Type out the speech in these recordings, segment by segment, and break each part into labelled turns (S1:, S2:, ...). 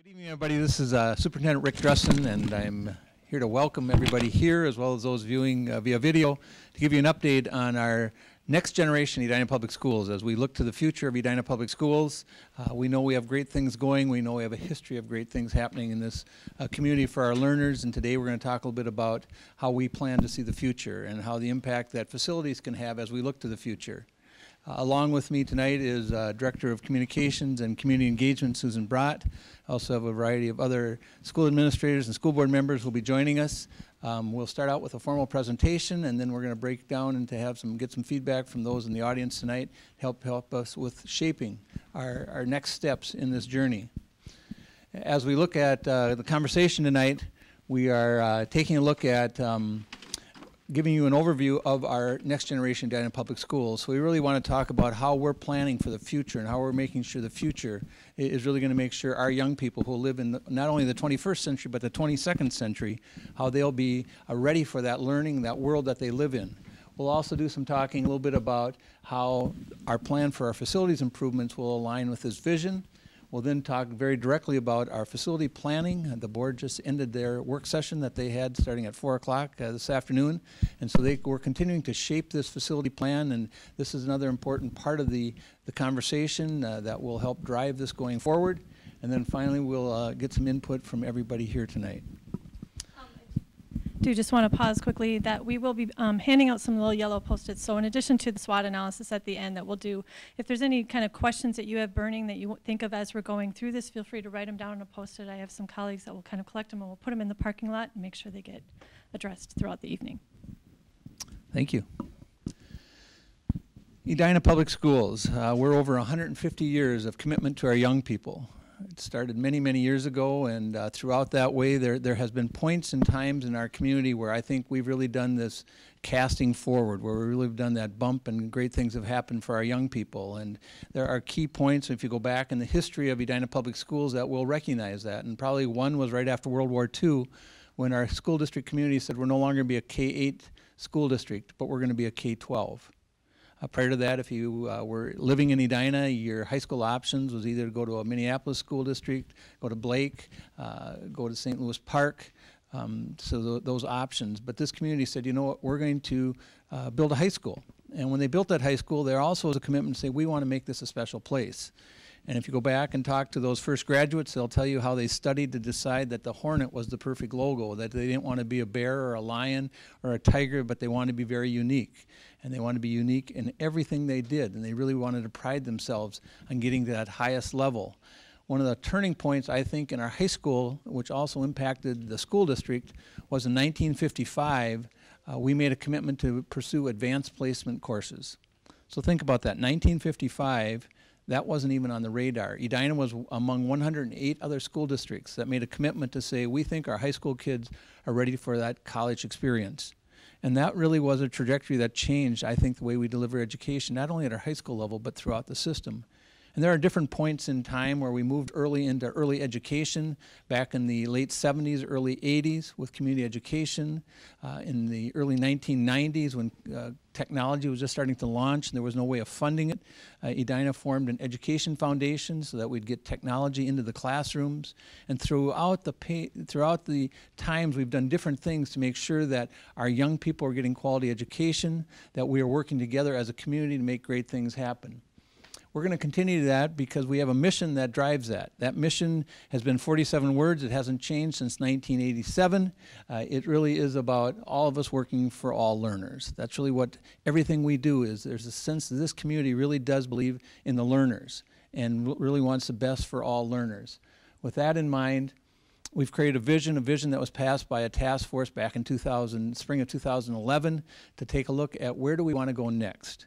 S1: Good evening, everybody. This is Superintendent Rick Dressen, and I'm here to welcome everybody here, as well as those viewing via video, to give you an update on our next generation Edina Public Schools. As we look to the future of Edina Public Schools, we know we have great things going. We know we have a history of great things happening in this community for our learners, and today we're going to talk a little bit about how we plan to see the future and how the impact that facilities can have as we look to the future. Along with me tonight is Director of Communications and Community Engagement, Susan Brott. I also have a variety of other school administrators and school board members who will be joining us. We'll start out with a formal presentation, and then we're going to break down and to have get some feedback from those in the audience tonight, help us with shaping our next steps in this journey. As we look at the conversation tonight, we are taking a look at giving you an overview of our next generation Edina Public Schools. So we really want to talk about how we're planning for the future and how we're making sure the future is really going to make sure our young people who live in not only the 21st century but the 22nd century, how they'll be ready for that learning, that world that they live in. We'll also do some talking a little bit about how our plan for our facilities improvements will align with this vision. We'll then talk very directly about our facility planning. The board just ended their work session that they had starting at 4 o'clock this afternoon. And so we're continuing to shape this facility plan, and this is another important part of the conversation that will help drive this going forward. And then finally, we'll get some input from everybody here tonight.
S2: I do just want to pause quickly that we will be handing out some little yellow Post-its. So in addition to the SWOT analysis at the end that we'll do, if there's any kind of questions that you have burning that you think of as we're going through this, feel free to write them down on a Post-it. I have some colleagues that will kind of collect them and we'll put them in the parking lot and make sure they get addressed throughout the evening.
S1: Thank you. Edina Public Schools, we're over 150 years of commitment to our young people. It started many, many years ago, and throughout that way there has been points and times in our community where I think we've really done this casting forward, where we really have done that bump and great things have happened for our young people. And there are key points, if you go back in the history of Edina Public Schools, that will recognize that. And probably one was right after World War II, when our school district community said we're no longer going to be a K-8 school district, but we're going to be a K-12. Prior to that, if you were living in Edina, your high school options was either to go to a Minneapolis school district, go to Blake, go to St. Louis Park, so those options. But this community said, you know what, we're going to build a high school. And when they built that high school, there also was a commitment to say, we want to make this a special place. And if you go back and talk to those first graduates, they'll tell you how they studied to decide that the Hornet was the perfect logo, that they didn't want to be a bear or a lion or a tiger, but they wanted to be very unique. And they wanted to be unique in everything they did, and they really wanted to pride themselves on getting to that highest level. One of the turning points, I think, in our high school, which also impacted the school district, was in 1955, we made a commitment to pursue advanced placement courses. So think about that, 1955, that wasn't even on the radar. Edina was among 108 other school districts that made a commitment to say, we think our high school kids are ready for that college experience. And that really was a trajectory that changed, I think, the way we deliver education, not only at our high school level, but throughout the system. And there are different points in time where we moved early into early education, back in the late 70s, early 80s with community education, in the early 1990s when technology was just starting to launch and there was no way of funding it. Edina formed an education foundation so that we'd get technology into the classrooms. And throughout the times, we've done different things to make sure that our young people are getting quality education, that we are working together as a community to make great things happen. We're going to continue that because we have a mission that drives that. That mission has been 47 words. It hasn't changed since 1987. It really is about all of us working for all learners. That's really what everything we do is. There's a sense that this community really does believe in the learners and really wants the best for all learners. With that in mind, we've created a vision that was passed by a task force back in spring of 2011 to take a look at where do we want to go next.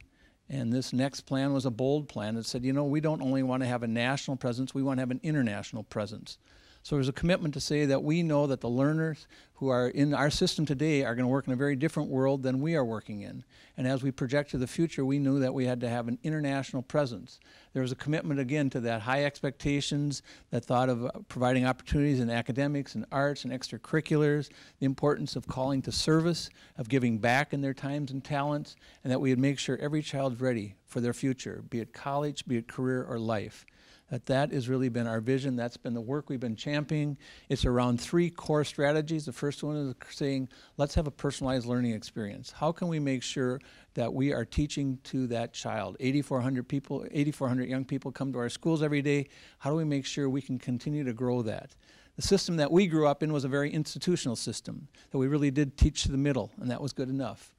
S1: And this next plan was a bold plan that said, you know, we don't only want to have a national presence, we want to have an international presence. So there's a commitment to say that we know that the learners who are in our system today are going to work in a very different world than we are working in. And as we project to the future, we knew that we had to have an international presence. There was a commitment, again, to that high expectations, that thought of providing opportunities in academics and arts and extracurriculars, the importance of calling to service, of giving back in their times and talents, and that we would make sure every child's ready for their future, be it college, be it career or life. That has really been our vision. That's been the work we've been championing. It's around 3 core strategies. The first one is saying, let's have a personalized learning experience. How can we make sure that we are teaching to that child? 8,400 young people come to our schools every day. How do we make sure we can continue to grow that? The system that we grew up in was a very institutional system, that we really did teach to the middle, and that was good enough.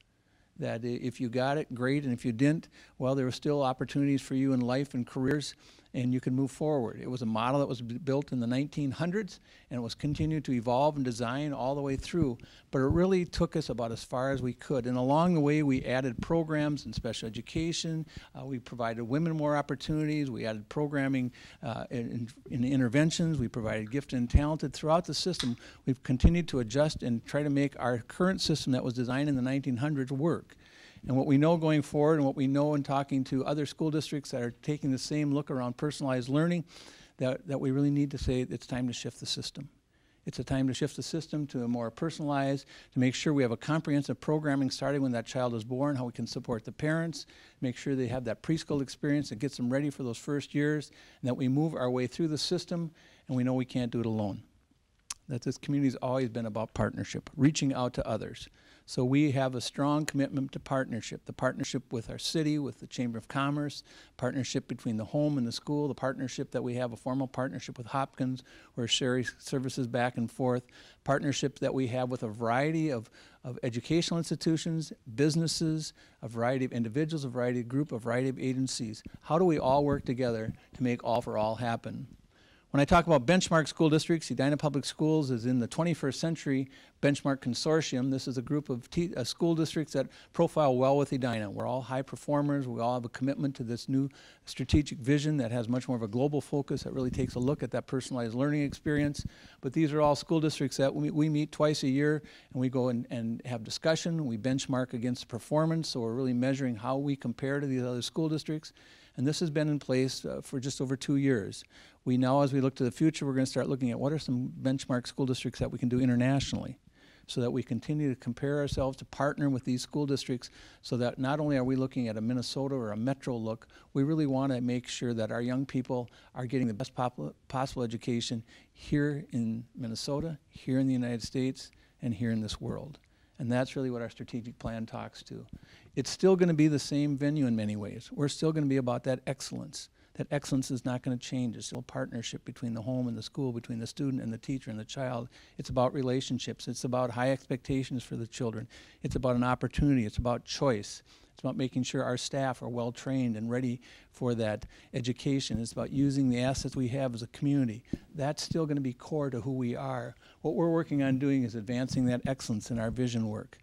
S1: That if you got it, great, and if you didn't, well, there were still opportunities for you in life and careers, and you could move forward. It was a model that was built in the 1900s, and it was continued to evolve and design all the way through, but it really took us about as far as we could. And along the way, we added programs in special education, we provided women more opportunities, we added programming in interventions, we provided gifted and talented. Throughout the system, we've continued to adjust and try to make our current system that was designed in the 1900s work. And what we know going forward, and what we know in talking to other school districts that are taking the same look around personalized learning, that we really need to say it's time to shift the system. It's a time to shift the system to a more personalized, to make sure we have a comprehensive programming starting when that child is born, how we can support the parents, make sure they have that preschool experience that gets them ready for those first years, and that we move our way through the system, and we know we can't do it alone. That this community has always been about partnership, reaching out to others. So we have a strong commitment to partnership, the partnership with our city, with the Chamber of Commerce, partnership between the home and the school, the partnership that we have, a formal partnership with Hopkins, where sharing services back and forth, partnership that we have with a variety of educational institutions, businesses, a variety of individuals, a variety of groups, a variety of agencies. How do we all work together to make all for all happen? When I talk about benchmark school districts, Edina Public Schools is in the 21st Century Benchmark Consortium. This is a group of school districts that profile well with Edina. We're all high performers. We all have a commitment to this new strategic vision that has much more of a global focus, that really takes a look at that personalized learning experience. But these are all school districts that we meet twice a year, and we go and have discussion. We benchmark against performance, so we're really measuring how we compare to these other school districts. And this has been in place for just over 2 years. We now, as we look to the future, we're going to start looking at what are some benchmark school districts that we can do internationally, so that we continue to compare ourselves, to partner with these school districts, so that not only are we looking at a Minnesota or a metro look, we really want to make sure that our young people are getting the best possible education here in Minnesota, here in the United States, and here in this world. And that's really what our strategic plan talks to. It's still going to be the same venue in many ways. We're still going to be about that excellence. That excellence is not going to change. It's still a partnership between the home and the school, between the student and the teacher and the child. It's about relationships. It's about high expectations for the children. It's about an opportunity. It's about choice. It's about making sure our staff are well trained and ready for that education. It's about using the assets we have as a community. That's still going to be core to who we are. What we're working on doing is advancing that excellence in our vision work.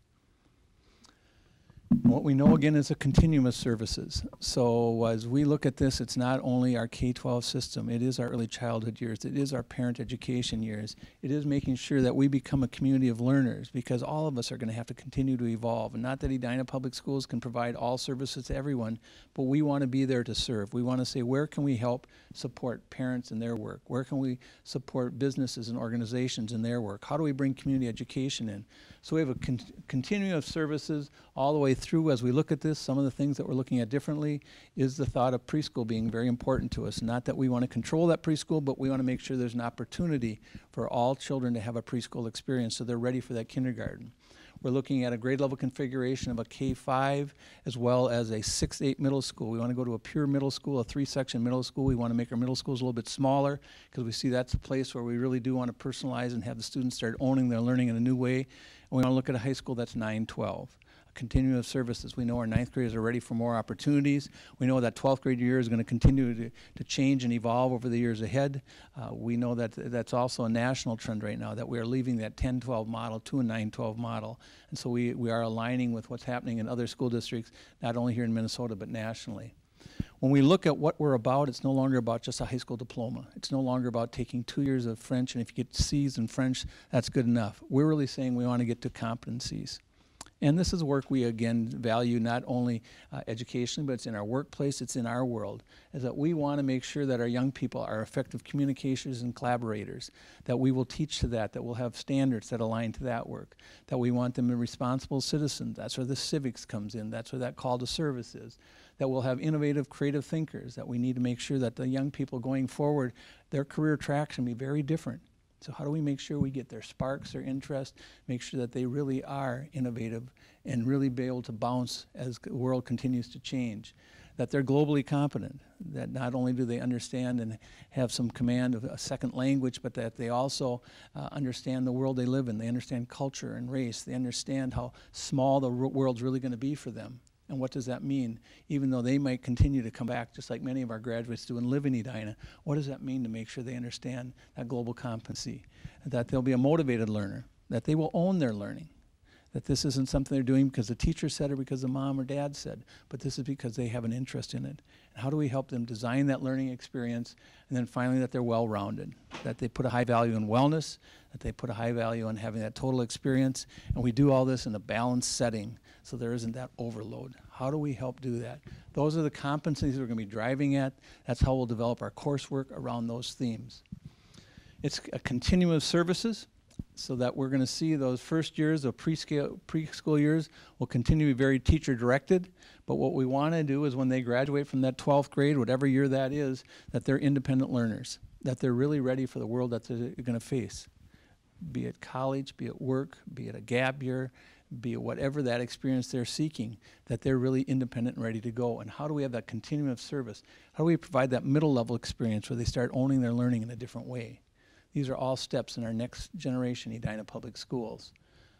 S1: What we know, again, is a continuum of services. So as we look at this, it's not only our K-12 system, it is our early childhood years, it is our parent education years, it is making sure that we become a community of learners, because all of us are going to have to continue to evolve. And not that Edina Public Schools can provide all services to everyone, but we want to be there to serve. We want to say, where can we help support parents in their work? Where can we support businesses and organizations in their work? How do we bring community education in? So we have a continuum of services all the way through. As we look at this, some of the things that we're looking at differently is the thought of preschool being very important to us. Not that we want to control that preschool, but we want to make sure there's an opportunity for all children to have a preschool experience so they're ready for that kindergarten. We're looking at a grade level configuration of a K-5 as well as a 6-8 middle school. We want to go to a pure middle school, a 3-section middle school. We want to make our middle schools a little bit smaller, because we see that's a place where we really do want to personalize and have the students start owning their learning in a new way. And we want to look at a high school that's 9-12. Continuum of services. We know our 9th graders are ready for more opportunities. We know that 12th grade year is going to continue to change and evolve over the years ahead. We know that that's also a national trend right now, that we are leaving that 10-12 model to a 9-12 model. And so we are aligning with what's happening in other school districts, not only here in Minnesota, but nationally. When we look at what we're about, it's no longer about just a high school diploma. It's no longer about taking 2 years of French, and if you get C's in French, that's good enough. We're really saying we want to get to competencies. And this is work we, again, value not only educationally, but it's in our workplace, it's in our world, is that we want to make sure that our young people are effective communicators and collaborators, that we will teach to that we'll have standards that align to that work, that we want them to be responsible citizens. That's where the civics comes in. That's where that call to service is. that we'll have innovative, creative thinkers, that we need to make sure that the young people going forward, their career tracks can be very different. So how do we make sure we get their sparks, their interest, make sure that they really are innovative and really be able to bounce as the world continues to change? That they're globally competent, that not only do they understand and have some command of a second language, but that they also understand the world they live in. They understand culture and race. They understand how small the world's really going to be for them. And what does that mean? Even though they might continue to come back, just like many of our graduates do and live in Edina, what does that mean to make sure they understand that global competency? That they'll be a motivated learner, that they will own their learning, that this isn't something they're doing because the teacher said or because the mom or dad said, but this is because they have an interest in it. And how do we help them design that learning experience? And then finally, that they're well-rounded, that they put a high value in wellness, that they put a high value on having that total experience. And we do all this in a balanced setting so there isn't that overload. How do we help do that? Those are the competencies we're going to be driving at. That's how we'll develop our coursework around those themes. It's a continuum of services, so that we're going to see those first years of preschool years will continue to be very teacher-directed. But what we want to do is when they graduate from that 12th grade, whatever year that is, that they're independent learners, that they're really ready for the world that they're going to face, be it college, be it work, be it a gap year, be it whatever that experience they're seeking, that they're really independent and ready to go. And how do we have that continuum of service? How do we provide that middle-level experience where they start owning their learning in a different way? These are all steps in our next generation Edina Public Schools.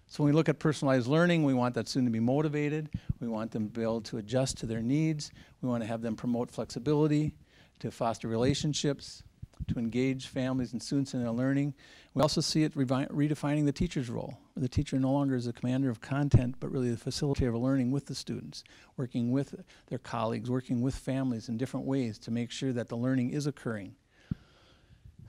S1: So when we look at personalized learning, we want that student to be motivated. We want them to be able to adjust to their needs. We want to have them promote flexibility, to foster relationships, to engage families and students in their learning. We also see it redefining the teacher's role. The teacher no longer is a commander of content, but really the facilitator of learning with the students, working with their colleagues, working with families in different ways to make sure that the learning is occurring.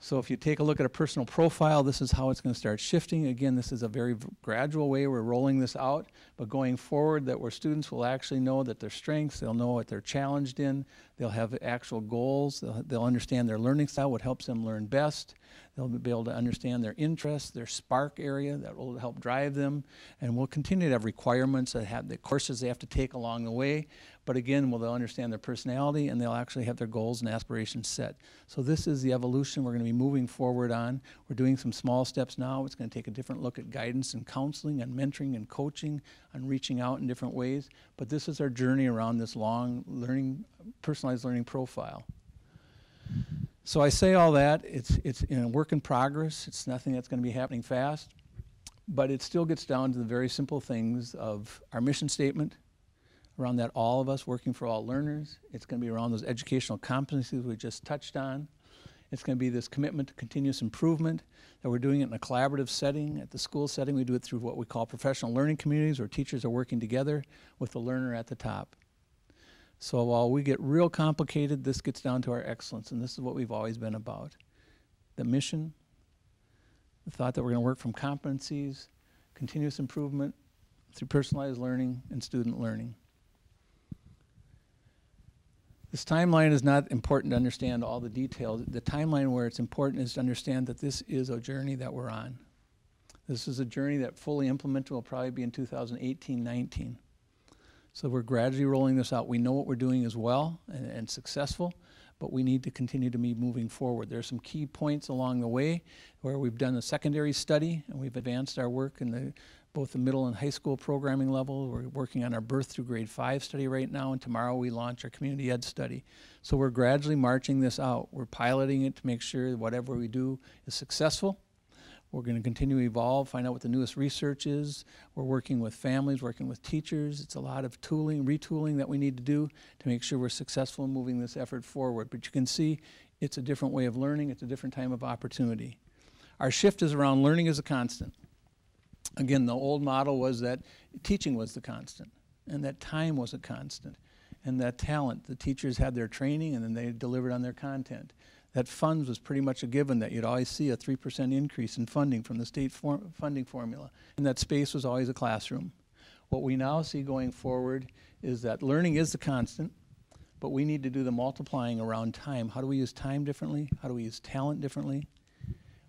S1: So if you take a look at a personal profile, this is how it's going to start shifting. Again, this is a very gradual way we're rolling this out, but going forward that where students will actually know that their strengths, they'll know what they're challenged in, they'll have actual goals, they'll understand their learning style, what helps them learn best, they'll be able to understand their interests, their spark area that will help drive them, and we'll continue to have requirements that have the courses they have to take along the way. But again, they'll understand their personality and they'll actually have their goals and aspirations set. So this is the evolution we're going to be moving forward on. We're doing some small steps now. It's going to take a different look at guidance and counseling and mentoring and coaching and reaching out in different ways. But this is our journey around this long learning, personalized learning profile. So I say all that, it's in a work in progress. It's nothing that's going to be happening fast, but it still gets down to the very simple things of our mission statement, around that all of us working for all learners. It's going to be around those educational competencies we just touched on. It's going to be this commitment to continuous improvement, that we're doing it in a collaborative setting. At the school setting, we do it through what we call professional learning communities, where teachers are working together with the learner at the top. So while we get real complicated, this gets down to our excellence, and this is what we've always been about. The mission, the thought that we're going to work from competencies, continuous improvement, through personalized learning and student learning. This timeline is not important to understand all the details. The timeline where it's important is to understand that this is a journey that we're on. This is a journey that fully implemented will probably be in 2018-19. So we're gradually rolling this out. We know what we're doing is well and successful, but we need to continue to be moving forward. There are some key points along the way where we've done a secondary study and we've advanced our work in both the middle and high school programming level. We're working on our birth through grade 5 study right now, and tomorrow we launch our community ed study. So we're gradually marching this out. We're piloting it to make sure that whatever we do is successful. We're going to continue to evolve, find out what the newest research is. We're working with families, working with teachers. It's a lot of tooling, retooling that we need to do to make sure we're successful in moving this effort forward. But you can see it's a different way of learning. It's a different time of opportunity. Our shift is around learning as a constant. Again, the old model was that teaching was the constant, and that time was a constant, and that talent, the teachers had their training and then they delivered on their content. That funds was pretty much a given, that you'd always see a 3% increase in funding from the state funding formula, and that space was always a classroom. What we now see going forward is that learning is the constant, but we need to do the multiplying around time. How do we use time differently? How do we use talent differently?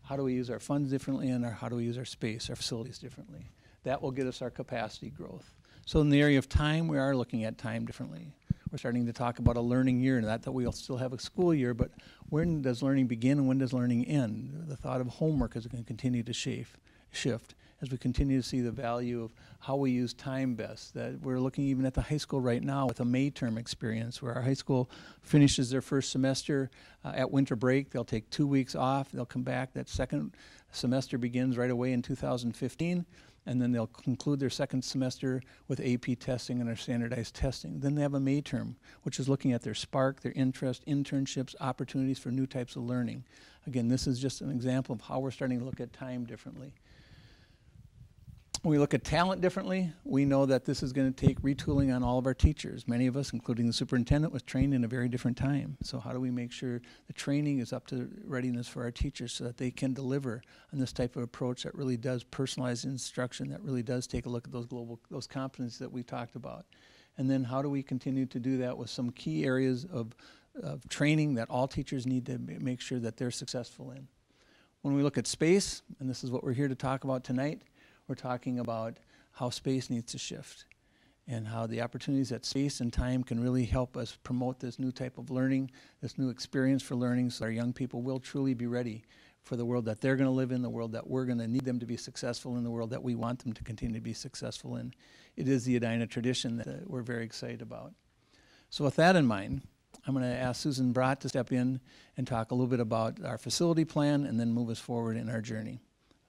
S1: How do we use our funds differently, and how do we use our space, our facilities differently? That will get us our capacity growth. So in the area of time, we are looking at time differently. We're starting to talk about a learning year, and that we'll still have a school year, but when does learning begin and when does learning end? The thought of homework is going to continue to shift as we continue to see the value of how we use time best. That we're looking even at the high school right now with a May term experience where our high school finishes their first semester at winter break. They'll take 2 weeks off. They'll come back. That second semester begins right away in 2015. And then they'll conclude their second semester with AP testing and our standardized testing. Then they have a May term, which is looking at their spark, their interest, internships, opportunities for new types of learning. Again, this is just an example of how we're starting to look at time differently. When we look at talent differently, we know that this is going to take retooling on all of our teachers. Many of us, including the superintendent, was trained in a very different time. So how do we make sure the training is up to readiness for our teachers so that they can deliver on this type of approach that really does personalize instruction, that really does take a look at those competencies that we talked about. And then how do we continue to do that with some key areas of training that all teachers need to make sure that they're successful in. When we look at space, and this is what we're here to talk about tonight, we're talking about how space needs to shift and how the opportunities that space and time can really help us promote this new type of learning, this new experience for learning, so our young people will truly be ready for the world that they're going to live in, the world that we're going to need them to be successful in, the world that we want them to continue to be successful in. It is the Edina tradition that we're very excited about. So with that in mind, I'm going to ask Susan Brott to step in and talk a little bit about our facility plan and then move us forward in our journey.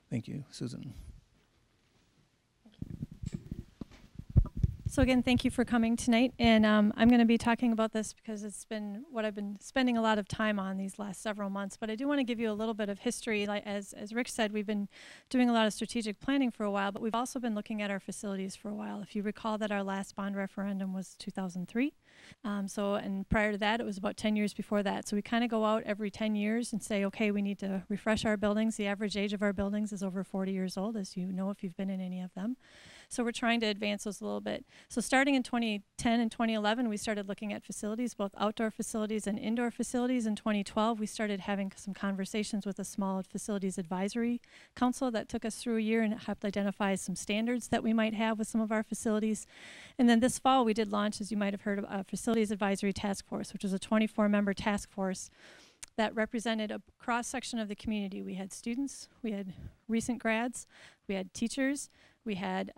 S1: Thank you, Susan.
S2: So again, thank you for coming tonight, and I'm going to be talking about this because it's been what I've been spending a lot of time on these last several months, but I do want to give you a little bit of history. Like as Rick said, we've been doing a lot of strategic planning for a while, but we've also been looking at our facilities for a while. If you recall that our last bond referendum was 2003, and prior to that, it was about 10 years before that. So we kind of go out every 10 years and say, okay, we need to refresh our buildings. The average age of our buildings is over 40 years old, as you know if you've been in any of them. So we're trying to advance those a little bit. So starting in 2010 and 2011, we started looking at facilities, both outdoor facilities and indoor facilities. In 2012, we started having some conversations with a small facilities advisory council that took us through a year and helped identify some standards that we might have with some of our facilities. And then this fall, we did launch, as you might have heard, a facilities advisory task force, which was a 24-member task force that represented a cross-section of the community. We had students, we had recent grads, we had teachers, we had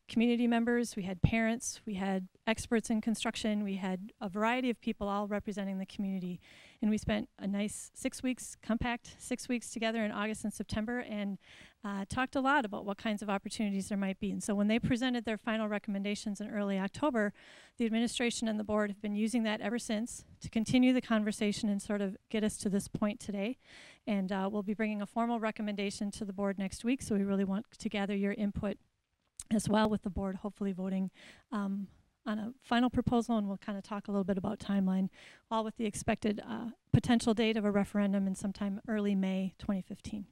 S2: community members, we had parents, we had experts in construction, we had a variety of people all representing the community. And we spent a nice 6 weeks, compact 6 weeks together in August and September and talked a lot about what kinds of opportunities there might be. And so when they presented their final recommendations in early October, the administration and the board have been using that ever since to continue the conversation and sort of get us to this point today. And we'll be bringing a formal recommendation to the board next week, so we really want to gather your input as well with the board, hopefully voting on a final proposal, and we'll kind of talk a little bit about timeline, all with the expected potential date of a referendum in sometime early May 2015.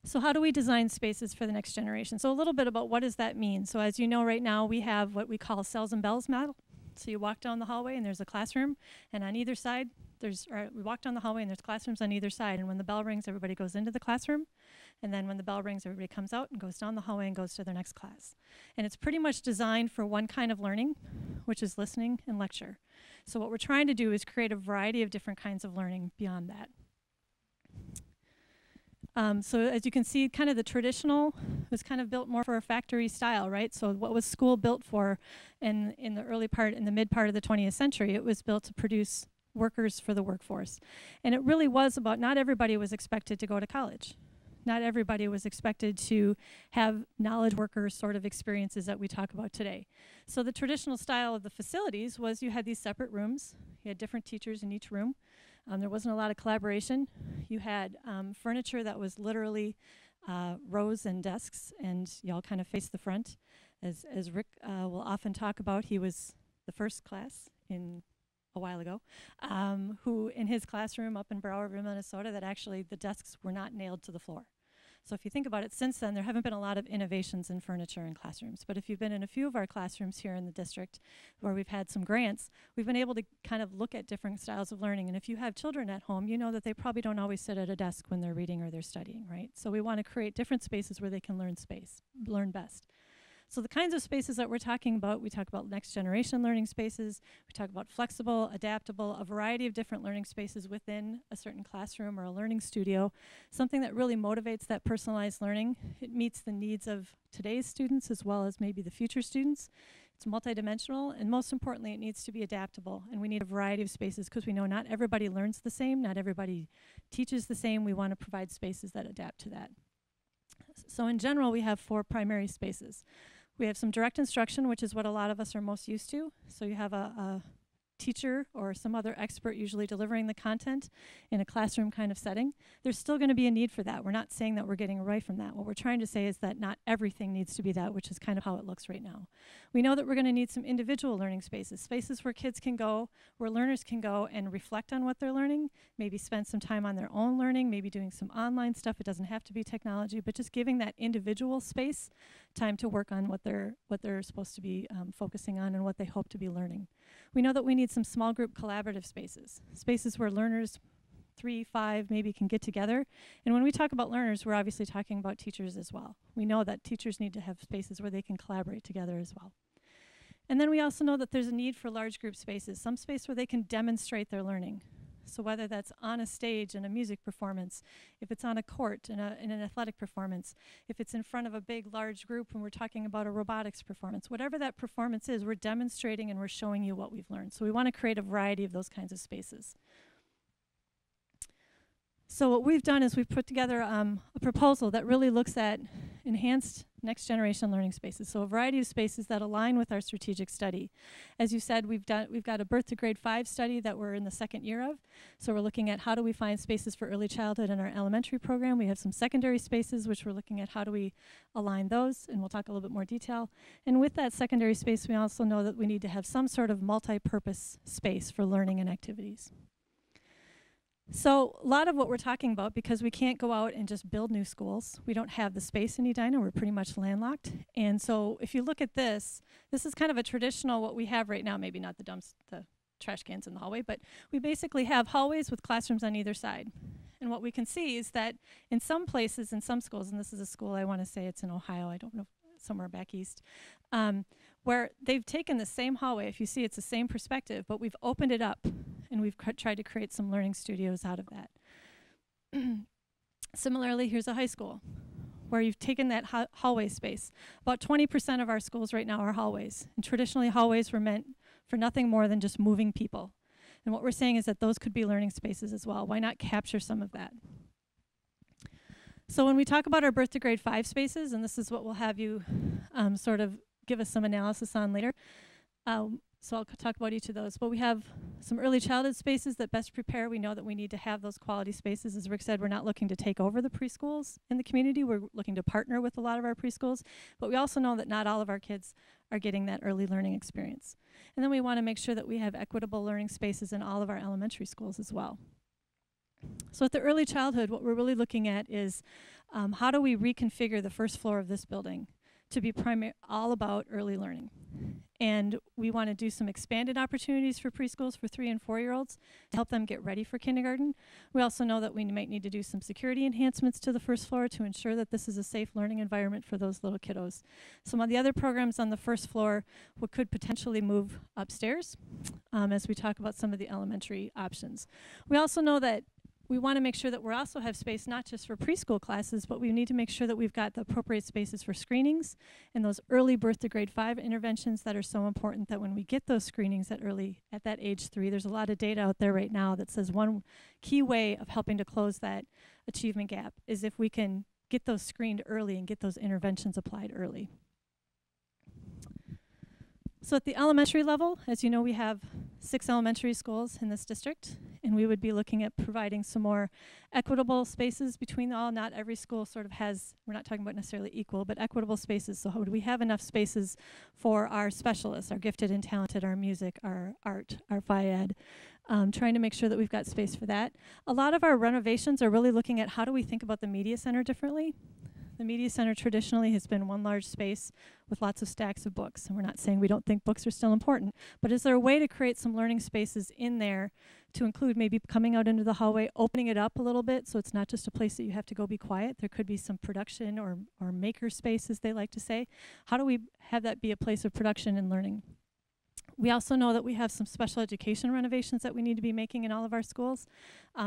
S2: So how do we design spaces for the next generation? So a little bit about what does that mean. So as you know, right now we have what we call a cells and bells model. So you walk down the hallway and there's a classroom, and on either side, we walk down the hallway and there's classrooms on either side, and when the bell rings, everybody goes into the classroom, and then when the bell rings, everybody comes out and goes down the hallway and goes to their next class. And it's pretty much designed for one kind of learning, which is listening and lecture. So what we're trying to do is create a variety of different kinds of learning beyond that. So as you can see, kind of the traditional was kind of built more for a factory style, right? So what was school built for in the early part, in the mid part of the 20th century? It was built to produce workers for the workforce. And it really was about, not everybody was expected to go to college. Not everybody was expected to have knowledge worker sort of experiences that we talk about today. So the traditional style of the facilities was you had these separate rooms. You had different teachers in each room. There wasn't a lot of collaboration. You had furniture that was literally rows and desks, and y'all kind of faced the front. As Rick will often talk about, he was the first class in a while ago, who in his classroom up in Browerville, Minnesota, that actually the desks were not nailed to the floor. So if you think about it, since then, there haven't been a lot of innovations in furniture in classrooms. But if you've been in a few of our classrooms here in the district where we've had some grants, we've been able to kind of look at different styles of learning. And if you have children at home, you know that they probably don't always sit at a desk when they're reading or they're studying, right? So we want to create different spaces where they can learn best. So the kinds of spaces that we're talking about, we talk about next generation learning spaces, we talk about flexible, adaptable, a variety of different learning spaces within a certain classroom or a learning studio, something that really motivates that personalized learning. It meets the needs of today's students as well as maybe the future students. It's multidimensional, and most importantly, it needs to be adaptable, and we need a variety of spaces because we know not everybody learns the same, not everybody teaches the same. We want to provide spaces that adapt to that. So in general, we have 4 primary spaces. We have some direct instruction, which is what a lot of us are most used to. So you have a teacher or some other expert usually delivering the content in a classroom kind of setting. There's still going to be a need for that. We're not saying that we're getting away from that. What we're trying to say is that not everything needs to be that, which is kind of how it looks right now. We know that we're going to need some individual learning spaces, spaces where kids can go, where learners can go and reflect on what they're learning, maybe spend some time on their own learning, maybe doing some online stuff. It doesn't have to be technology, but just giving that individual space time to work on what they're supposed to be focusing on and what they hope to be learning. We know that we need some small group collaborative spaces, spaces where learners 3, 5 maybe can get together. And when we talk about learners, we're obviously talking about teachers as well. We know that teachers need to have spaces where they can collaborate together as well. And then we also know that there's a need for large group spaces, some space where they can demonstrate their learning. So whether that's on a stage in a music performance, if it's on a court in an athletic performance, if it's in front of a big, large group when we're talking about a robotics performance, whatever that performance is, we're demonstrating and we're showing you what we've learned. So we want to create a variety of those kinds of spaces. So what we've done is we've put together a proposal that really looks at enhanced next generation learning spaces. So a variety of spaces that align with our strategic study. As you said, we've got a birth to grade 5 study that we're in the 2nd year of. So we're looking at how do we find spaces for early childhood in our elementary program. We have some secondary spaces which we're looking at how do we align those, and we'll talk a little bit more detail. And with that secondary space, we also know that we need to have some sort of multi-purpose space for learning and activities. So a lot of what we're talking about, because we can't go out and just build new schools, we don't have the space in Edina, we're pretty much landlocked. And so if you look at this is kind of a traditional what we have right now, maybe not the trash cans in the hallway, but we basically have hallways with classrooms on either side. And what we can see is that in some places, in some schools, and this is a school I want to say it's in Ohio, I don't know, somewhere back east, where they've taken the same hallway, if you see it's the same perspective, but we've opened it up and we've tried to create some learning studios out of that. Similarly, here's a high school where you've taken that hallway space. About 20% of our schools right now are hallways, and traditionally hallways were meant for nothing more than just moving people. And what we're saying is that those could be learning spaces as well. Why not capture some of that? So when we talk about our birth to grade 5 spaces, and this is what we'll have you sort of give us some analysis on later, so I'll talk about each of those. But we have some early childhood spaces that best prepare. We know that we need to have those quality spaces. As Rick said, we're not looking to take over the preschools in the community. We're looking to partner with a lot of our preschools. But we also know that not all of our kids are getting that early learning experience. And then we want to make sure that we have equitable learning spaces in all of our elementary schools as well. So at the early childhood, what we're really looking at is how do we reconfigure the first floor of this building to be all about early learning. And we want to do some expanded opportunities for preschools for 3 and 4-year-olds to help them get ready for kindergarten. We also know that we might need to do some security enhancements to the first floor to ensure that this is a safe learning environment for those little kiddos. Some of the other programs on the first floor could potentially move upstairs as we talk about some of the elementary options. We also know that we want to make sure that we also have space not just for preschool classes, but we need to make sure that we've got the appropriate spaces for screenings and those early birth to grade 5 interventions that are so important that when we get those screenings at that age 3, there's a lot of data out there right now that says one key way of helping to close that achievement gap is if we can get those screened early and get those interventions applied early. So at the elementary level, as you know, we have 6 elementary schools in this district, and we would be looking at providing some more equitable spaces between all. Not every school sort of has, we're not talking about necessarily equal, but equitable spaces. So how do we have enough spaces for our specialists, our gifted and talented, our music, our art, our phy-ed, trying to make sure that we've got space for that. A lot of our renovations are really looking at how do we think about the media center differently. The media center traditionally has been one large space with lots of stacks of books. And we're not saying we don't think books are still important, but is there a way to create some learning spaces in there to include maybe coming out into the hallway, opening it up a little bit so it's not just a place that you have to go be quiet. There could be some production or maker space, as they like to say. How do we have that be a place of production and learning? We also know that we have some special education renovations that we need to be making in all of our schools.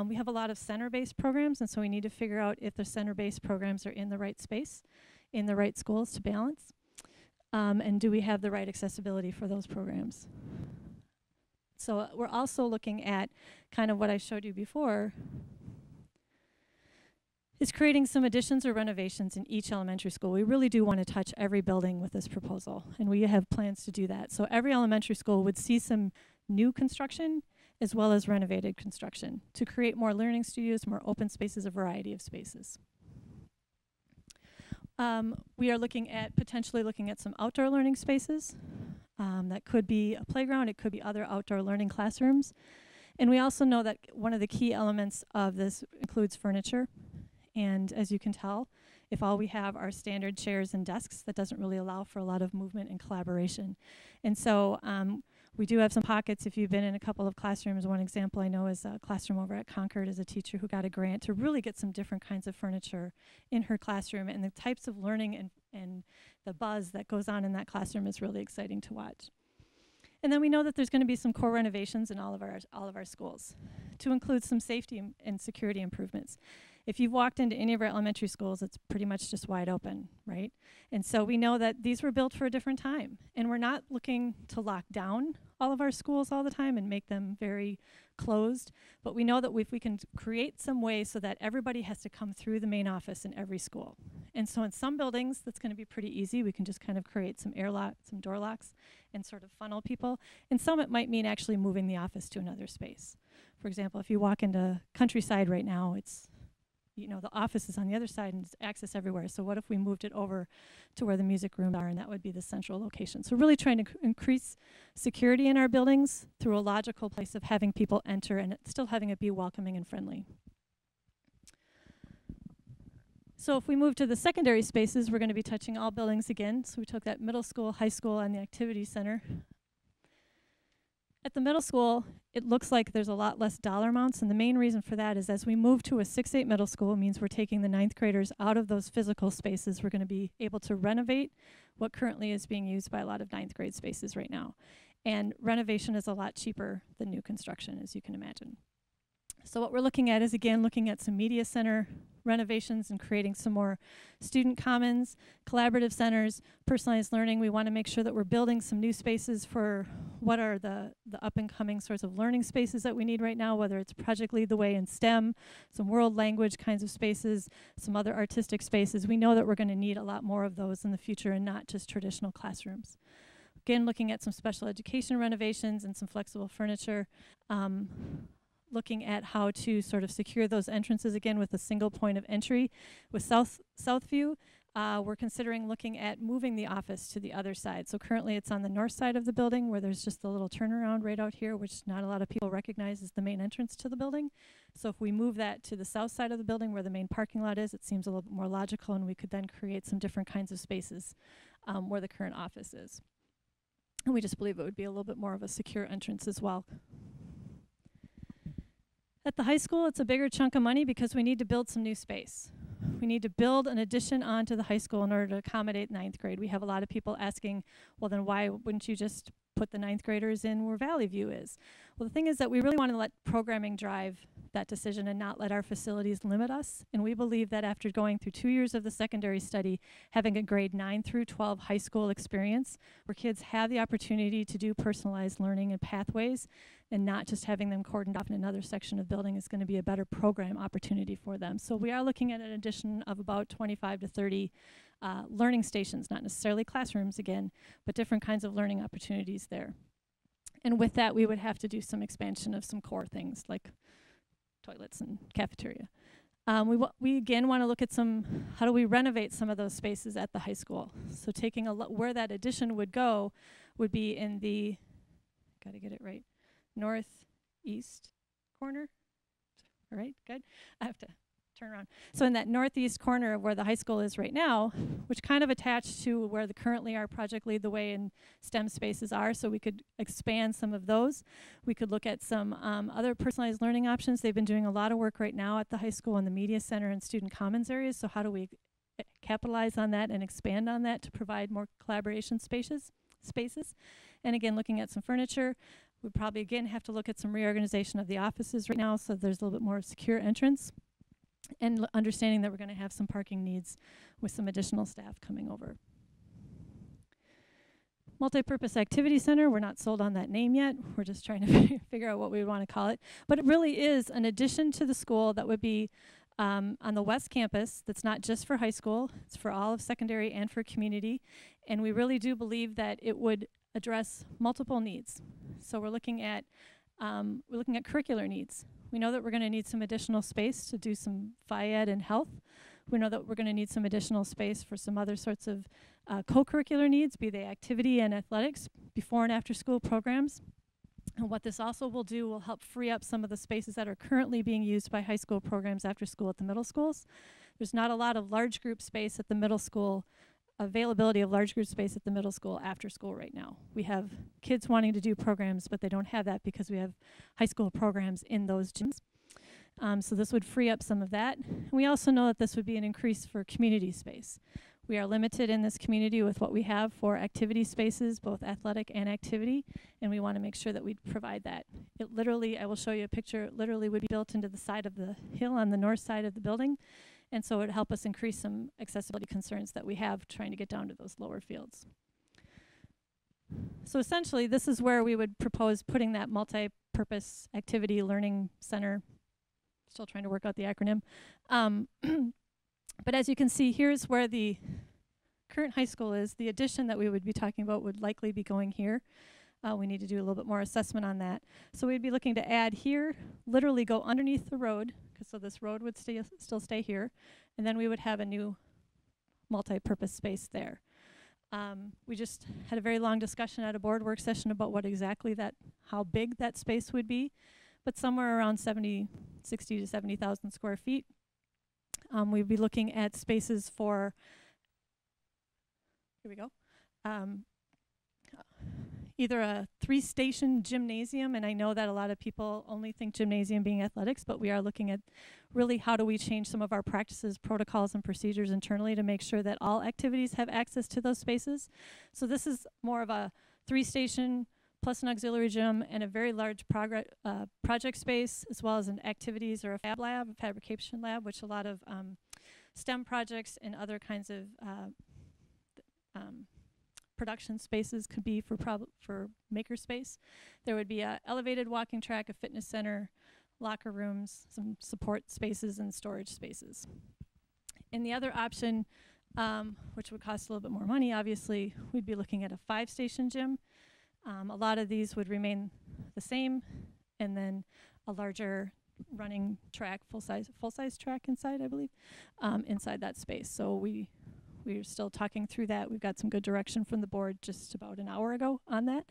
S2: We have a lot of center-based programs, and so we need to figure out if the center-based programs are in the right space, in the right schools to balance, and do we have the right accessibility for those programs. So we're also looking at kind of what I showed you before, is creating some additions or renovations in each elementary school. We really do want to touch every building with this proposal, and we have plans to do that. So every elementary school would see some new construction as well as renovated construction to create more learning studios, more open spaces, a variety of spaces. We are potentially looking at some outdoor learning spaces. That could be a playground, it could be other outdoor learning classrooms. And we also know that one of the key elements of this includes furniture. And as you can tell, if all we have are standard chairs and desks, that doesn't really allow for a lot of movement and collaboration. And so we do have some pockets. If you've been in a couple of classrooms, one example I know is a classroom over at Concord as a teacher who got a grant to really get some different kinds of furniture in her classroom. And the types of learning and the buzz that goes on in that classroom is really exciting to watch. And then we know that there's going to be some core renovations in all of our schools to include some safety and security improvements. If you've walked into any of our elementary schools, it's pretty much just wide open, right? And so we know that these were built for a different time. And we're not looking to lock down all of our schools all the time and make them very closed. But we know that if we can create some way so that everybody has to come through the main office in every school. And so in some buildings, that's going to be pretty easy. We can just kind of create some some door locks and sort of funnel people. In some, it might mean actually moving the office to another space. For example, if you walk into Countryside right now, it's the office is on the other side and it's access everywhere. So what if we moved it over to where the music rooms are, and that would be the central location. So really trying to increase security in our buildings through a logical place of having people enter and still having it be welcoming and friendly. So if we move to the secondary spaces, we're going to be touching all buildings again. So we took that middle school, high school, and the activity center. At the middle school, it looks like there's a lot less dollar amounts, and the main reason for that is as we move to a 6-8 middle school, it means we're taking the 9th graders out of those physical spaces. We're going to be able to renovate what currently is being used by a lot of 9th grade spaces right now. And renovation is a lot cheaper than new construction, as you can imagine. So what we're looking at is, again, looking at some media center renovations and creating some more student commons, collaborative centers, personalized learning. We want to make sure that we're building some new spaces for what are the up-and-coming sorts of learning spaces that we need right now, whether it's Project Lead the Way in STEM, some world language kinds of spaces, some other artistic spaces. We know that we're going to need a lot more of those in the future and not just traditional classrooms. Again, looking at some special education renovations and some flexible furniture. Looking at how to sort of secure those entrances again with a single point of entry. With Southview, we're considering looking at moving the office to the other side. So currently it's on the north side of the building where there's just a little turnaround right out here, which not a lot of people recognize as the main entrance to the building. So if we move that to the south side of the building where the main parking lot is, it seems a little bit more logical, and we could then create some different kinds of spaces where the current office is. And we just believe it would be a little bit more of a secure entrance as well. At the high school, it's a bigger chunk of money because we need to build some new space. We need to build an addition onto the high school in order to accommodate 9th grade. We have a lot of people asking, well, then why wouldn't you just put the 9th graders in where Valley View is? Well, the thing is that we really want to let programming drive that decision and not let our facilities limit us. And we believe that after going through 2 years of the secondary study, having a grade 9 through 12 high school experience where kids have the opportunity to do personalized learning and pathways and not just having them cordoned off in another section of building is going to be a better program opportunity for them. So we are looking at an addition of about 25 to 30 learning stations, not necessarily classrooms again, but different kinds of learning opportunities there. And with that, we would have to do some expansion of some core things like toilets and cafeteria. We again want to look at how do we renovate some of those spaces at the high school. So taking where that addition would go would be in the, gotta get it right, northeast corner. All right, good. I have to turn around. So in that northeast corner of where the high school is right now, which kind of attached to where currently our Project Lead the Way and STEM spaces are, so we could expand some of those. We could look at some other personalized learning options. They've been doing a lot of work right now at the high school in the media center and student commons areas, so how do we capitalize on that and expand on that to provide more collaboration spaces. And again, looking at some furniture. We probably again have to look at some reorganization of the offices right now, so there's a little bit more secure entrance. And understanding that we're going to have some parking needs with some additional staff coming over. Multi-purpose activity center, we're not sold on that name yet. We're just trying to figure out what we want to call it. But it really is an addition to the school that would be on the west campus. That's not just for high school, it's for all of secondary and for community. And we really do believe that it would address multiple needs. So we're looking at curricular needs. We know that we're going to need some additional space to do some phy-ed and health. We know that we're going to need some additional space for some other sorts of co-curricular needs, be they activity and athletics, before and after school programs. And what this also will do will help free up some of the spaces that are currently being used by high school programs after school at the middle schools. There's not a lot of large group space at the middle school, availability of large group space at the middle school after school right now. We have kids wanting to do programs, but they don't have that because we have high school programs in those gyms. So this would free up some of that. And we also know that this would be an increase for community space. We are limited in this community with what we have for activity spaces, both athletic and activity, and we want to make sure that we provide that. It literally, I will show you a picture, it literally would be built into the side of the hill on the north side of the building. And so it would help us increase some accessibility concerns that we have trying to get down to those lower fields. So essentially, this is where we would propose putting that multi-purpose activity learning center. Still trying to work out the acronym. But as you can see, here's where the current high school is. The addition that we would be talking about would likely be going here. We need to do a little bit more assessment on that. So we'd be looking to add here, literally go underneath the road, so this road would still stay here, and then we would have a new multi-purpose space there. We just had a very long discussion at a board work session about what exactly how big that space would be, but somewhere around 60 to 70,000 square feet. We'd be looking at spaces for, here we go, either a 3-station gymnasium, and I know that a lot of people only think gymnasium being athletics, but we are looking at really how do we change some of our practices, protocols, and procedures internally to make sure that all activities have access to those spaces. So this is more of a 3-station plus an auxiliary gym and a very large project space, as well as an activities or a fab lab, a fabrication lab, which a lot of STEM projects and other kinds of production spaces could be for makerspace. There would be a elevated walking track, a fitness center, locker rooms, some support spaces, and storage spaces. And the other option, which would cost a little bit more money, obviously, we'd be looking at a 5-station gym. A lot of these would remain the same, and then a larger running track, full-size track inside, I believe, inside that space. So we're still talking through that. We've got some good direction from the board just about an hour ago on that.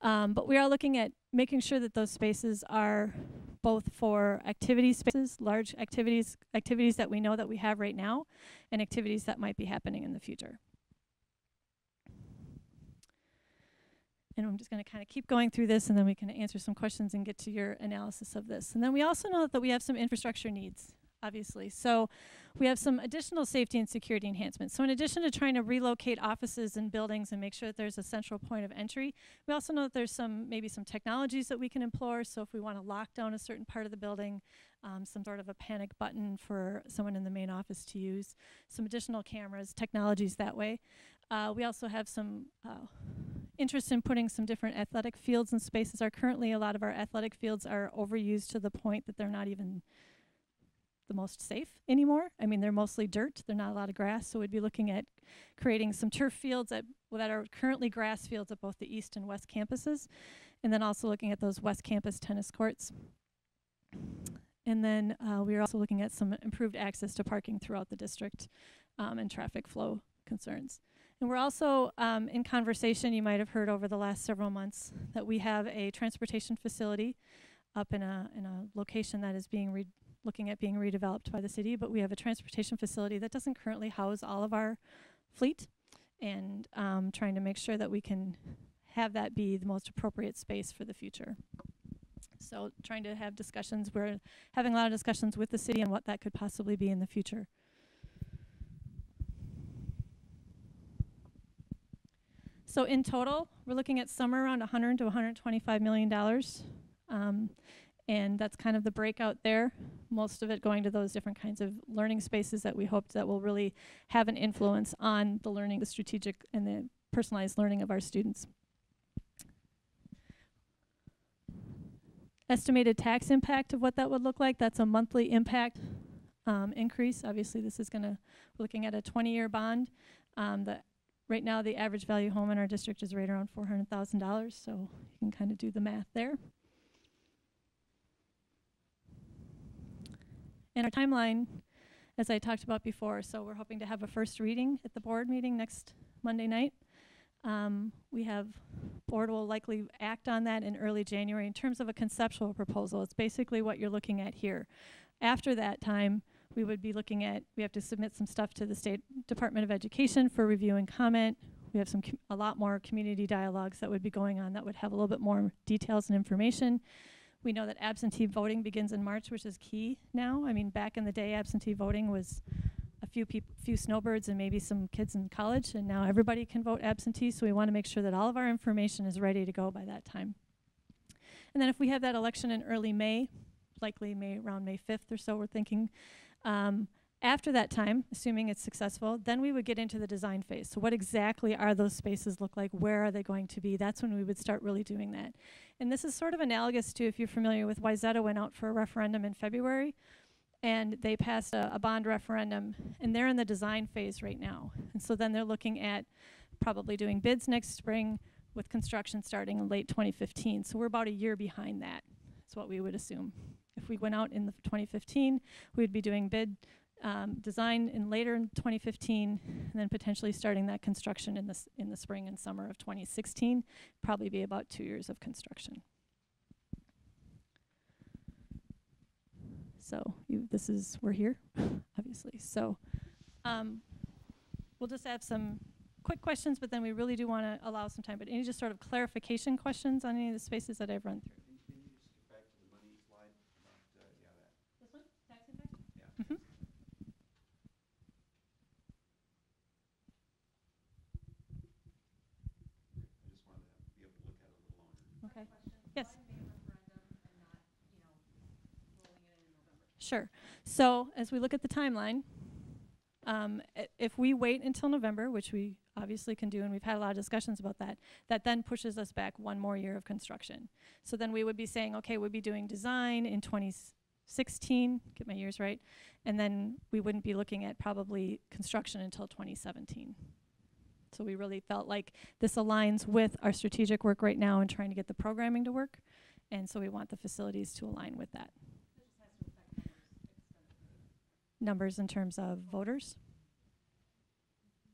S2: But we are looking at making sure that those spaces are both for activity spaces, large activities that we know that we have right now, and activities that might be happening in the future. And I'm just going to kind of keep going through this, and then we can answer some questions and get to your analysis of this. And then we also know that we have some infrastructure needs, obviously. So we have some additional safety and security enhancements. So in addition to trying to relocate offices and buildings and make sure that there's a central point of entry, we also know that there's maybe some technologies that we can employ. So if we want to lock down a certain part of the building, some sort of a panic button for someone in the main office to use, some additional cameras, technologies that way. We also have some interest in putting some different athletic fields and spaces. Currently, a lot of our athletic fields are overused to the point that they're not even the most safe anymore. I mean, they're mostly dirt. They're not a lot of grass. So we'd be looking at creating some turf fields that are currently grass fields at both the east and west campuses. And then also looking at those west campus tennis courts. And then we are also looking at some improved access to parking throughout the district and traffic flow concerns. And we're also in conversation, you might have heard over the last several months, that we have a transportation facility up in a location that is being looking at being redeveloped by the city, but we have a transportation facility that doesn't currently house all of our fleet, and trying to make sure that we can have that be the most appropriate space for the future. So trying to have discussions, we're having a lot of discussions with the city on what that could possibly be in the future. So in total, we're looking at somewhere around $100 to $125 million. And that's kind of the breakout there. Most of it going to those different kinds of learning spaces that we hope that will really have an influence on the learning, the strategic and the personalized learning of our students. Estimated tax impact of what that would look like, that's a monthly impact increase. Obviously, this is we're looking at a 20-year bond. Right now, the average value home in our district is right around $400,000, so you can kind of do the math there. And our timeline, as I talked about before, so we're hoping to have a first reading at the board meeting next Monday night. Board will likely act on that in early January. In terms of a conceptual proposal, it's basically what you're looking at here. After that time, we would be looking at, we have to submit some stuff to the State Department of Education for review and comment. We have a lot more community dialogues that would be going on that would have a little bit more details and information. We know that absentee voting begins in March, which is key now. I mean, back in the day, absentee voting was a few snowbirds and maybe some kids in college, and now everybody can vote absentee, so we want to make sure that all of our information is ready to go by that time. And then if we have that election in early May, likely around May 5th or so, we're thinking, after that time, assuming it's successful, then we would get into the design phase. So what exactly are those spaces look like? Where are they going to be? That's when we would start really doing that. And this is sort of analogous to, if you're familiar with, Wayzata went out for a referendum in February, and they passed a bond referendum, and they're in the design phase right now. And so then they're looking at probably doing bids next spring with construction starting in late 2015. So we're about a year behind that. That's what we would assume. If we went out in the 2015, we'd be doing bid design later in 2015, and then potentially starting that construction in the spring and summer of 2016. Probably be about 2 years of construction. So we're here, obviously. So we'll just have some quick questions, but then we really do want to allow some time. But any just sort of clarification questions on any of the spaces that I've run through?
S3: Can you just get back to the money slide about, that?
S2: This one? Tax impact?
S3: Yeah.
S2: Mm-hmm.
S3: I just wanted to be able to look at it a little longer.
S2: Okay. Yes.
S4: Why May referendum and not, rolling it in November?
S2: Sure. So as we look at the timeline, if we wait until November, which we obviously can do, and we've had a lot of discussions about that, that then pushes us back one more year of construction. So then we would be saying, okay, we'd be doing design in 2016, get my years right, and then we wouldn't be looking at probably construction until 2017. So we really felt like this aligns with our strategic work right now and trying to get the programming to work, and so we want the facilities to align with that.
S4: This has to affect
S2: Numbers in terms of voters?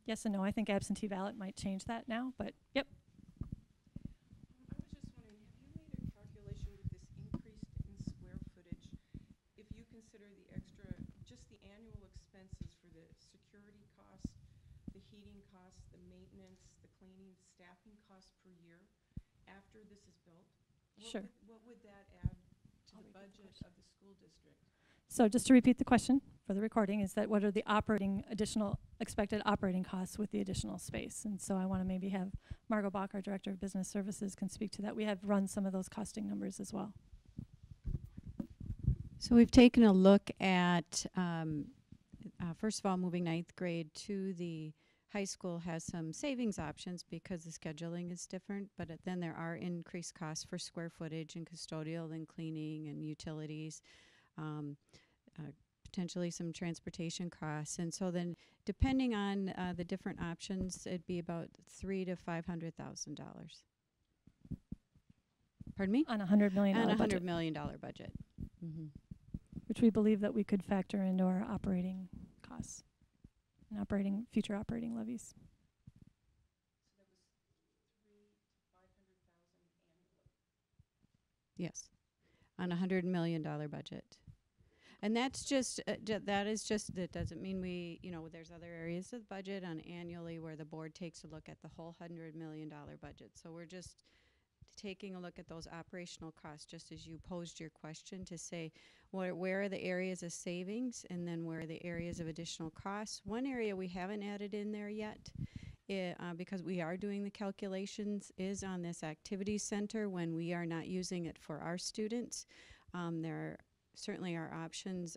S2: Yes and no. I think absentee ballot might change that now, but yep.
S5: I was just wondering, have you made a calculation with this increase in square footage? If you consider the extra, just the annual expenses for the security costs, the heating costs, the maintenance, the cleaning, staffing costs per year after this is built?
S2: Sure.
S5: What would that add to the budget of the school district?
S2: So just to repeat the question for the recording, is that what are the additional expected operating costs with the additional space? And so I want to maybe have Margot Bach, our Director of Business Services, can speak to that. We have run some of those costing numbers as well.
S6: So we've taken a look at, first of all, moving 9th grade to the high school has some savings options because the scheduling is different, but then there are increased costs for square footage and custodial and cleaning and utilities. Potentially some transportation costs, and so then depending on the different options, it'd be about $300,000 to $500,000. Pardon me?
S2: On a $100 million
S6: on a
S2: budget.
S6: $100 million budget,
S2: Which we believe that we could factor into our operating costs and future operating levies.
S5: So that was $300,000 to $500,000 annually.
S6: Yes, on a $100 million budget. And that's just, that doesn't mean we, there's other areas of the budget on annually where the board takes a look at the whole $100 million budget. So we're just taking a look at those operational costs, just as you posed your question, to say where are the areas of savings and then where are the areas of additional costs. One area we haven't added in there yet, because we are doing the calculations, is on this activity center when we are not using it for our students. There certainly are options,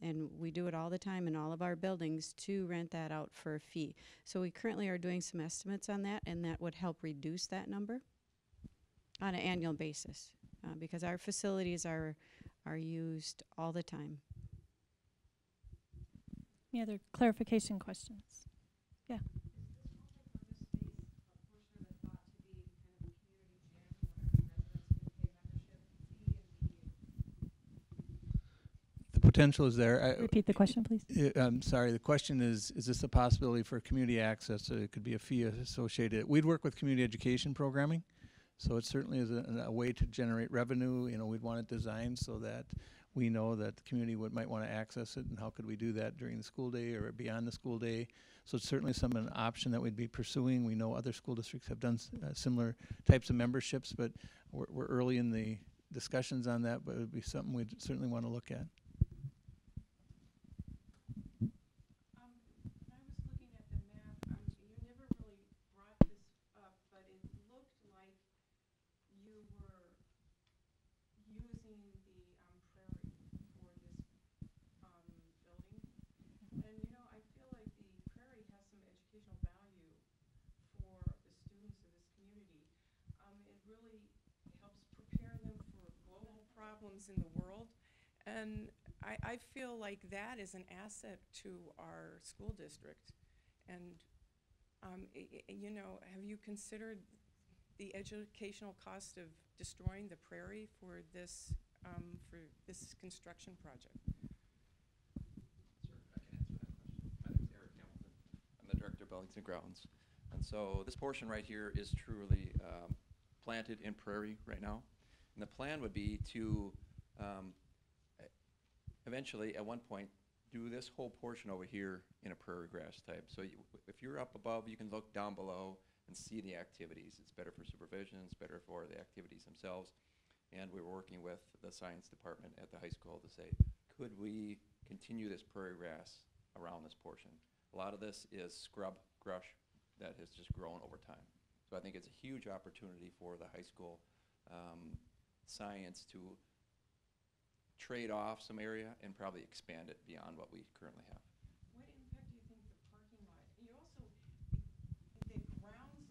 S6: and we do it all the time in all of our buildings, to rent that out for a fee. So we currently are doing some estimates on that, and that would help reduce that number on an annual basis, because our facilities are used all the time.
S2: Any other clarification questions? Yeah.
S1: The potential is there.
S2: Repeat the question, please.
S1: I'm sorry, the question is this a possibility for community access? So it could be a fee associated. We'd work with community education programming, so it certainly is a way to generate revenue. We'd want it designed so that we know that the community might want to access it, and how could we do that during the school day or beyond the school day. So it's certainly an option that we'd be pursuing. We know other school districts have done similar types of memberships, but we're early in the discussions on that, but it would be something we'd certainly want to look at.
S5: In the world, and I feel like that is an asset to our school district. And have you considered the educational cost of destroying the prairie for this construction project?
S3: Sure, I can answer that question. My name is Eric Hamilton. I'm the director of Buildings and Grounds, and so this portion right here is truly planted in prairie right now. And the plan would be to eventually, at one point, do this whole portion over here in a prairie grass type. So if you're up above, you can look down below and see the activities. It's better for supervision, it's better for the activities themselves. And we were working with the science department at the high school to say, could we continue this prairie grass around this portion? A lot of this is scrub brush that has just grown over time. So I think it's a huge opportunity for the high school science to trade off some area and probably expand it beyond what we currently have.
S5: What impact do you think the parking lot? You also, the grounds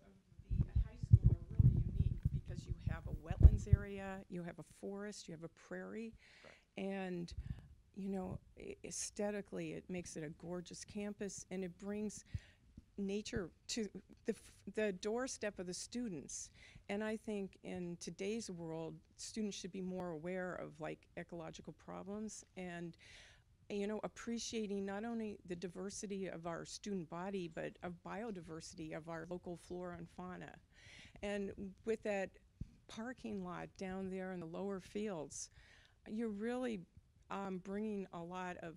S5: of the high school are really unique because you have a wetlands area, you have a forest, you have a prairie, right. And aesthetically it makes it a gorgeous campus, and it brings nature to the doorstep of the students. And I think in today's world, students should be more aware of ecological problems and appreciating not only the diversity of our student body, but of biodiversity of our local flora and fauna. And with that parking lot down there in the lower fields, you're really bringing a lot of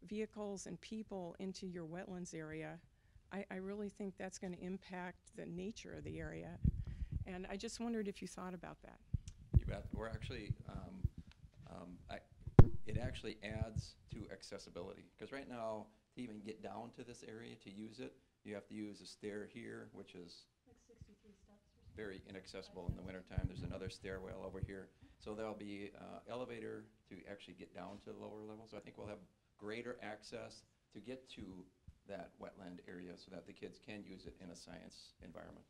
S5: vehicles and people into your wetlands area. I really think that's going to impact the nature of the area. And I just wondered if you thought about that.
S3: You bet. We're actually, it actually adds to accessibility. Because right now, to even get down to this area to use it, you have to use a stair here, which is
S2: like 63 steps.
S3: Very inaccessible in the wintertime. There's another stairwell over here. So there'll be elevator to actually get down to the lower level. So I think we'll have greater access to get to that wetland area so that the kids can use it in a science environment.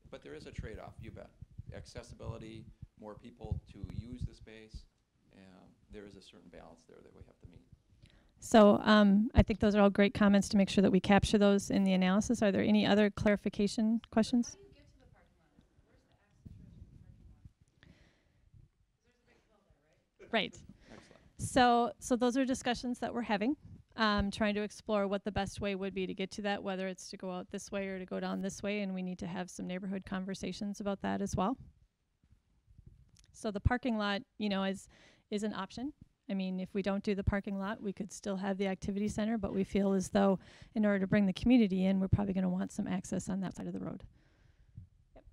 S3: But there is a trade-off, you bet. Accessibility, more people to use the space, and there is a certain balance there that we have to meet.
S2: So I think those are all great comments to make sure that we capture those in the analysis. Are there any other clarification questions?
S4: How do you get to the parking lot? Where's the access road to the parking lot? There's a big hill there, right?
S2: Right.
S3: Excellent.
S2: So those are discussions that we're having, trying to explore what the best way would be to get to that, whether it's to go out this way or to go down this way, and we need to have some neighborhood conversations about that as well. So the parking lot, is an option. I mean, if we don't do the parking lot, we could still have the activity center, but we feel as though in order to bring the community in, we're probably going to want some access on that side of the road. Yep.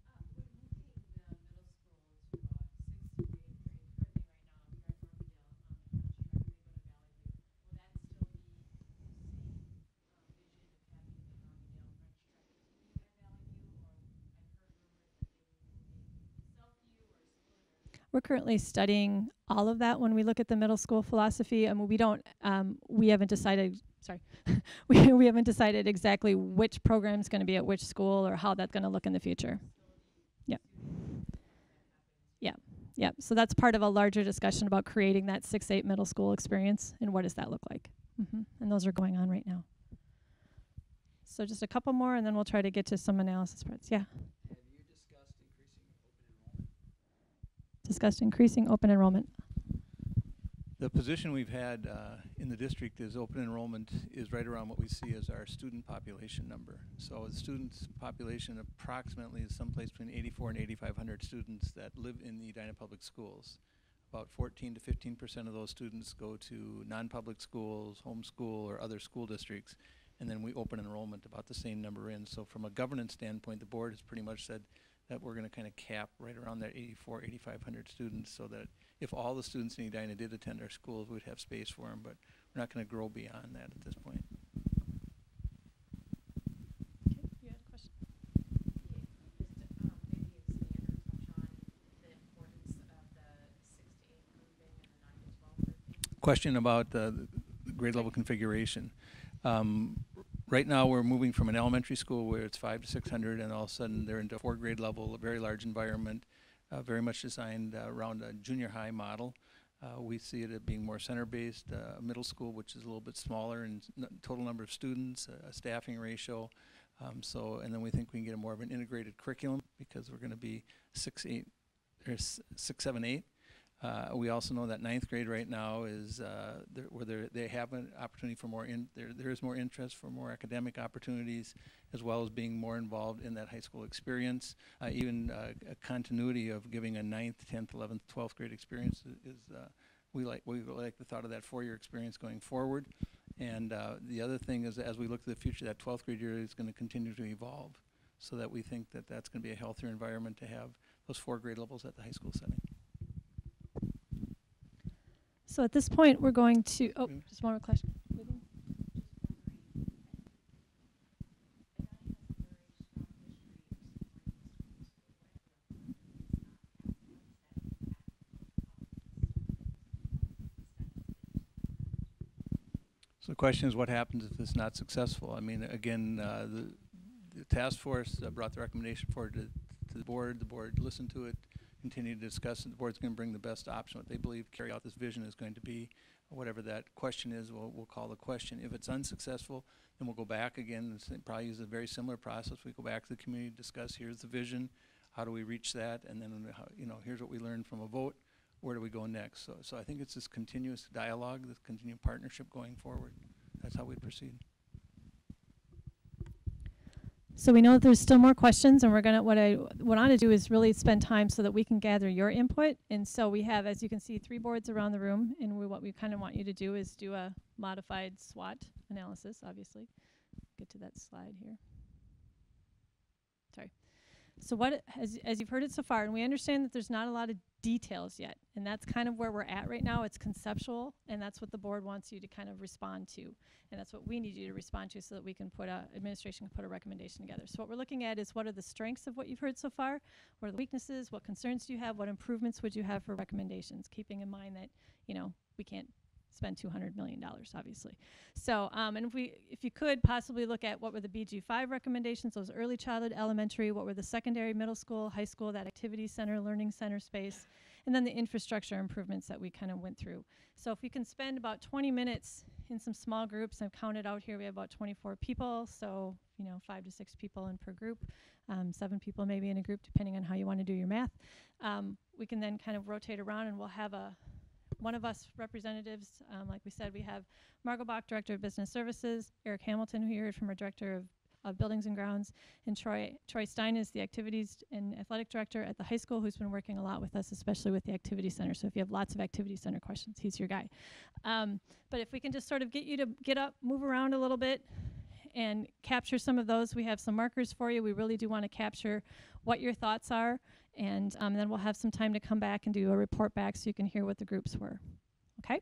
S2: We're currently studying all of that when we look at the middle school philosophy. I mean, we haven't decided, sorry, we haven't decided exactly which program is going to be at which school or how that's going to look in the future. Yep. Yeah. Yeah. So that's part of a larger discussion about creating that 6-8 middle school experience and what does that look like. And those are going on right now. So just a couple more and then we'll try to get to some analysis parts. Yeah. Discussed increasing open enrollment.
S1: The position we've had in the district is open enrollment is right around what we see as our student population number. So the students population approximately is someplace between 84 and 8,500 students that live in the Edina Public Schools. About 14 to 15% of those students go to non-public schools, homeschool, or other school districts. And then we open enrollment about the same number in. So from a governance standpoint, the board has pretty much said that we're going to kind of cap right around that 84, 8,500 students so that if all the students in Edina did attend our schools, we'd have space for them, but we're not going to grow beyond that at this point.
S2: Okay, you had a question?
S4: Maybe expand or touch on the importance of the 6 to 8 grouping and the 9 to 12 grouping.
S1: Question about the grade level configuration. Right now we're moving from an elementary school where it's 500 to 600 and all of a sudden they're into a 4 grade level, a very large environment, very much designed around a junior high model. We see it as being more center-based, middle school, which is a little bit smaller in total number of students, a staffing ratio. And then we think we can get more of an integrated curriculum because we're going to be 6, 7, 8. We also know that 9th grade right now is where they have an opportunity for more, there is more interest for more academic opportunities as well as being more involved in that high school experience. Even a continuity of giving a 9th, 10th, 11th, 12th grade experience is we like the thought of that 4-year experience going forward. And the other thing is as we look to the future, that 12th grade year is going to continue to evolve so that we think that that's going to be a healthier environment to have those 4 grade levels at the high school setting.
S2: So at this point, we're going to, just one more question.
S1: So the question is what happens if it's not successful? I mean, again, the task force brought the recommendation forward to the board. The board listened to it, continued to discuss it. The board's going to bring the best option, what they believe carry out this vision is going to be. Whatever that question is, we'll call the question. If it's unsuccessful, then we'll go back again and probably use a very similar process. We go back to the community, discuss, here's the vision, how do we reach that, and then here's what we learned from a vote, where do we go next? So I think it's this continuous dialogue, this continued partnership going forward. That's how we proceed.
S2: So we know that there's still more questions, and what I want to do is really spend time so that we can gather your input. And so we have, as you can see, 3 boards around the room, and what we kind of want you to do is do a modified SWOT analysis, obviously. Get to that slide here. Sorry. So as you've heard it so far, and we understand that there's not a lot of details yet, and that's kind of where we're at right now. It's conceptual, and that's what the board wants you to kind of respond to, and that's what we need you to respond to so that we can administration can put a recommendation together. So what we're looking at is what are the strengths of what you've heard so far, what are the weaknesses, what concerns do you have, what improvements would you have for recommendations, keeping in mind that, we can't spend $200 million, obviously. So, and if you could possibly look at what were the BG5 recommendations, those early childhood, elementary, what were the secondary, middle school, high school, that activity center, learning center space, and then the infrastructure improvements that we kind of went through. So if we can spend about 20 minutes in some small groups, I've counted out here, we have about 24 people, so 5 to 6 people in per group, 7 people maybe in a group, depending on how you want to do your math. We can then kind of rotate around and we'll have one of us representatives, like we said, we have Margot Bach, Director of Business Services, Eric Hamilton, who you heard from, our Director of Buildings and Grounds, and Troy Stein is the Activities and Athletic Director at the high school, who's been working a lot with us, especially with the Activity Center. So if you have lots of Activity Center questions, he's your guy. But if we can just sort of get you to get up, move around a little bit, and capture some of those. We have some markers for you. We really do want to capture what your thoughts are, and then we'll have some time to come back and do a report back so you can hear what the groups were. Okay?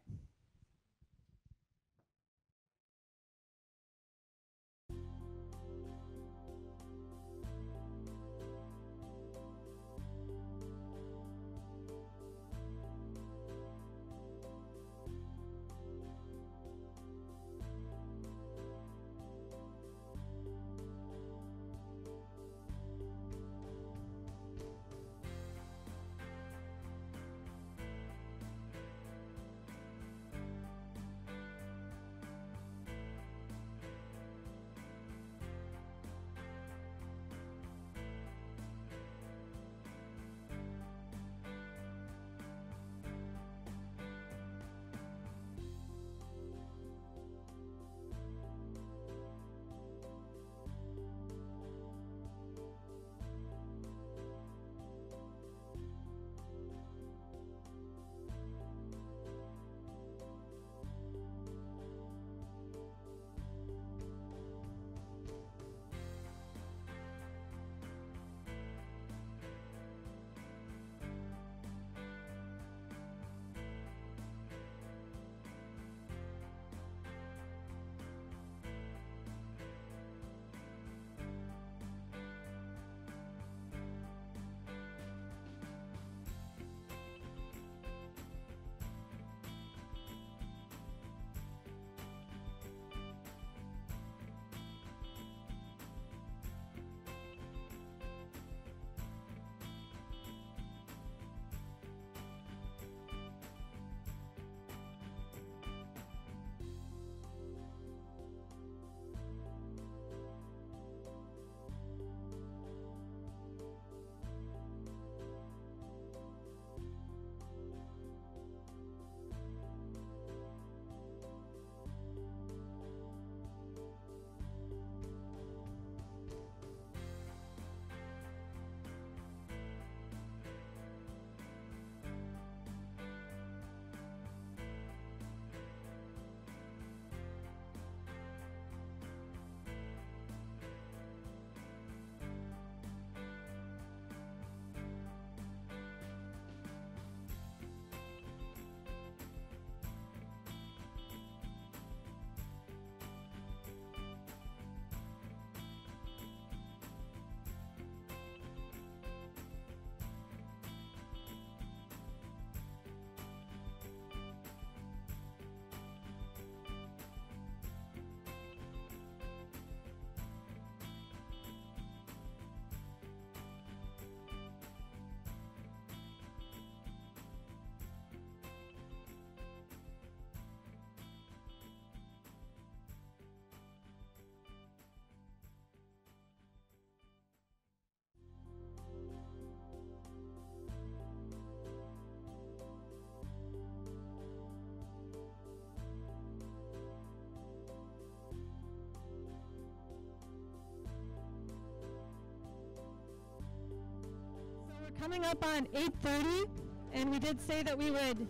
S2: Coming up on 8:30, and we did say that we would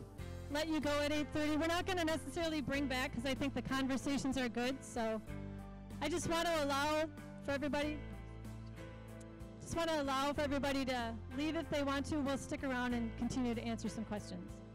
S2: let you go at 8:30. We're not going to necessarily bring back because I think the conversations are good. So I just want to allow for everybody to leave if they want to. We'll stick around and continue to answer some questions.